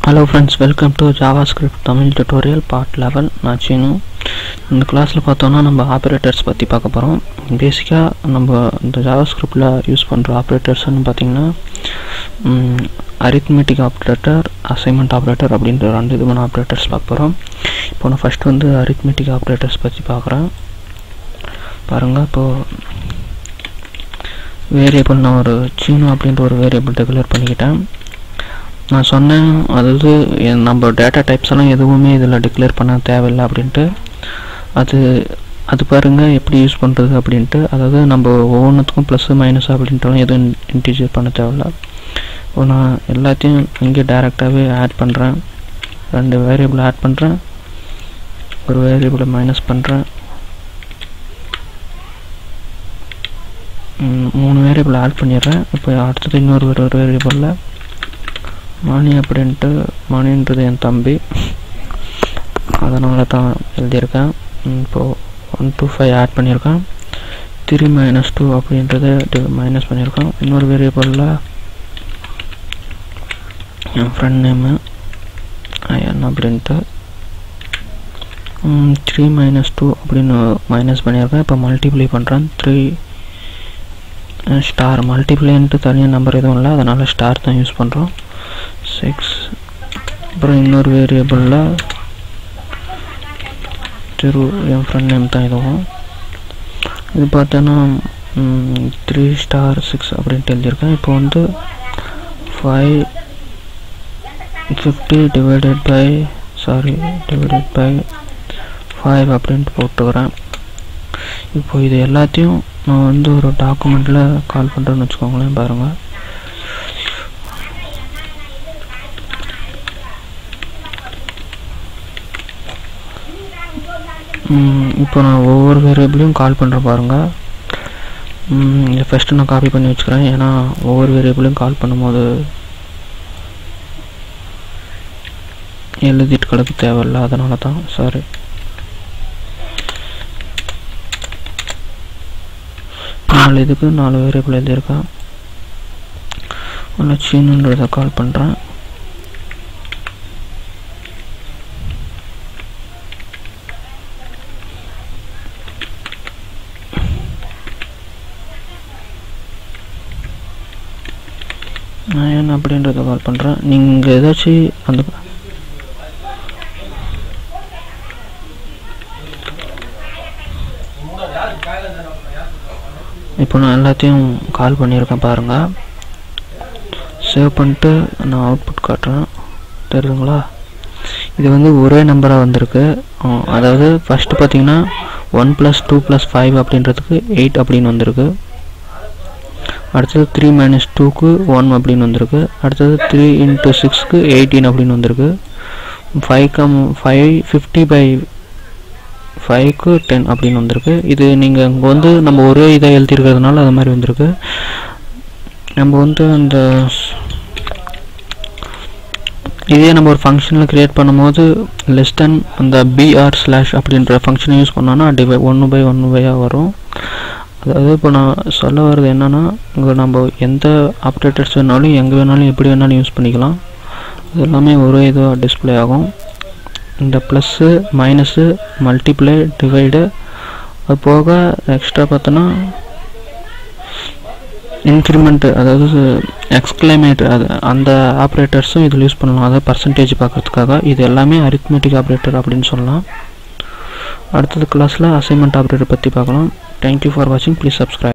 Hello friends, welcome to JavaScript Tamil tutorial part 11. நான் சீனு. இந்த கிளாஸ்ல பார்த்தோம்னா நம்ம ஆபரேட்டர்ஸ் பத்தி பார்க்க போறோம். பேசிக்கா நம்ம இந்த JavaScriptல யூஸ் பண்ற ஆபரேட்டர்ஸ்னு பாத்தீங்கன்னா arithmetic operator, assignment operator அப்படிங்கற ரெண்டு விதமான ஆபரேட்டர்ஸ் பார்க்க போறோம். இப்போ நான் ஃபர்ஸ்ட் வந்து arithmetic operators பத்தி பார்க்கறேன். பாருங்க இப்போ வேரியபிள் நான் ஒரு சீனு அப்படிங்கற ஒரு வேரியபிள் டிக்ளேர் பண்ணிட்டேன். நான் சொன்னேன் அதாவது நம்ம டேட்டா டைப்ஸ் எல்லாம் எதுவுமே இதில் டிக்ளேர் பண்ண தேவையில்லை அப்படின்ட்டு. அது பாருங்க எப்படி யூஸ் பண்ணுறது அப்படின்ட்டு. அதாவது நம்ம ஒவ்வொன்றுத்துக்கும் ப்ளஸ் மைனஸ் அப்படின்ட்டுலாம் எதுவும் இன்டிஜர் பண்ண தேவையில்லை. இப்போ நான் எல்லாத்தையும் இங்கே டைரெக்டாகவே ஆட் பண்ணுறேன். ரெண்டு வேரியபிள் ஆட் பண்ணுறேன், ஒரு வேரியபிளை மைனஸ் பண்ணுறேன், 3 வேரியபிள் ஆட் பண்ணிடுறேன். இப்போ அடுத்தது இன்னொரு வேரியபிளில் மணி அப்படின்ட்டு, மணின்றது என் தம்பி, அதனால தான் எழுதியிருக்கேன். இப்போது 1 to 5 ஆட் பண்ணியிருக்கேன். 3 - 2 அப்படின்றத மைனஸ் பண்ணியிருக்கேன். இன்னொரு வேரியபிளில் என் ஃப்ரெண்ட் நேமு ஐயன் அப்படின்ட்டு 3 - 2 அப்படின்னு மைனஸ் பண்ணியிருக்கேன். இப்போ மல்டிப்ளை பண்ணுறேன். 3 ஸ்டார் மல்டிப்ளைன்ட்டு தனியாக நம்பர் எதுவும் இல்லை, அதனால் ஸ்டார் தான் யூஸ் பண்ணுறோம். 6 அப்புறம் இன்னொரு வேரியபிளில் என் ஃப்ரெண்ட் நேம் தான் இதுவும். இது பார்த்தோன்னா 3 * 6 அப்படின்ட்டு எழுதியிருக்கேன். இப்போ வந்து 550 டிவைடட் பை 5 அப்படின்ட்டு போட்டுக்கிறேன். இப்போ இது எல்லாத்தையும் நான் வந்து ஒரு டாக்குமெண்ட்டில் கால் பண்ணுறேன்னு வச்சுக்கோங்களேன். பாருங்கள், இப்போ நான் ஒவ்வொரு வேரியபிளையும் கால் பண்ணுறேன். பாருங்கள், ஃபஸ்ட்டு நான் காப்பி பண்ணி வச்சுக்கிறேன். ஏன்னா ஒவ்வொரு வேரியபிளையும் கால் பண்ணும்போது எழுதிட்டு கிடக்க தேவையில்லை, அதனால தான். சாரி, இதுக்கு 4 வேரியபிள் எழுதியிருக்கேன். ஒன்று சீனுன்றதை கால் பண்ணுறேன். நான் அப்படின்றத கால் பண்ணுறேன். நீங்கள் ஏதாச்சும் அந்த இப்போ நான் எல்லாத்தையும் கால் பண்ணியிருக்கேன். பாருங்கள், சேவ் பண்ணிட்டு நான் அவுட்புட் காட்டுறேன். தெரியுதுங்களா? இது வந்து ஒரே நம்பராக வந்திருக்கு. அதாவது ஃபஸ்ட்டு பார்த்தீங்கன்னா 1 + 2 + 5 அப்படின்றதுக்கு 8 அப்படின்னு வந்திருக்கு. அடுத்தது 3 - 2க்கு 1 அப்படின்னு வந்திருக்கு. அடுத்தது 3 × 6க்கு 18 அப்படின்னு வந்திருக்கு. 550/5க்கு 10 அப்படின்னு வந்திருக்கு. இது நீங்கள் இங்கே வந்து நம்ம ஒரே இதை எழுதிருக்கிறதுனால அது மாதிரி வந்திருக்கு. நம்ம வந்து அந்த இதே நம்ம ஒரு ஃபங்க்ஷனில் க்ரியேட் பண்ணும்போது லெஸ் தென் அந்த BR/ அப்படின்ற ஃபங்க்ஷனை யூஸ் பண்ணோன்னா 1/1 வரும். அதாவது இப்போ நான் சொல்ல வர்றது என்னென்னா, இங்கே நம்ம எந்த ஆப்ரேட்டர்ஸ் வேணாலும் எங்கே வேணாலும் எப்படி வேணாலும் யூஸ் பண்ணிக்கலாம். அது எல்லாமே ஒரே இதுவாக டிஸ்பிளே ஆகும். இந்த ப்ளஸ்ஸு மைனஸு மல்டிப்ளை டிவைடு அது போக எக்ஸ்ட்ரா பார்த்தோன்னா இன்க்ரிமெண்ட்டு, அதாவது எக்ஸ்க்ளைமேட், அது அந்த ஆப்ரேட்டர்ஸும் இதில் யூஸ் பண்ணலாம். அதாவது பர்சன்டேஜ் பார்க்குறதுக்காக. இது எல்லாமே அரித்மெட்டிக் ஆப்ரேட்டர் அப்படின்னு சொல்லலாம். அடுத்தது கிளாஸில் அசைன்மெண்ட் ஆப்ரேட்டர் பற்றி பார்க்கலாம். Thank you for watching. Please subscribe.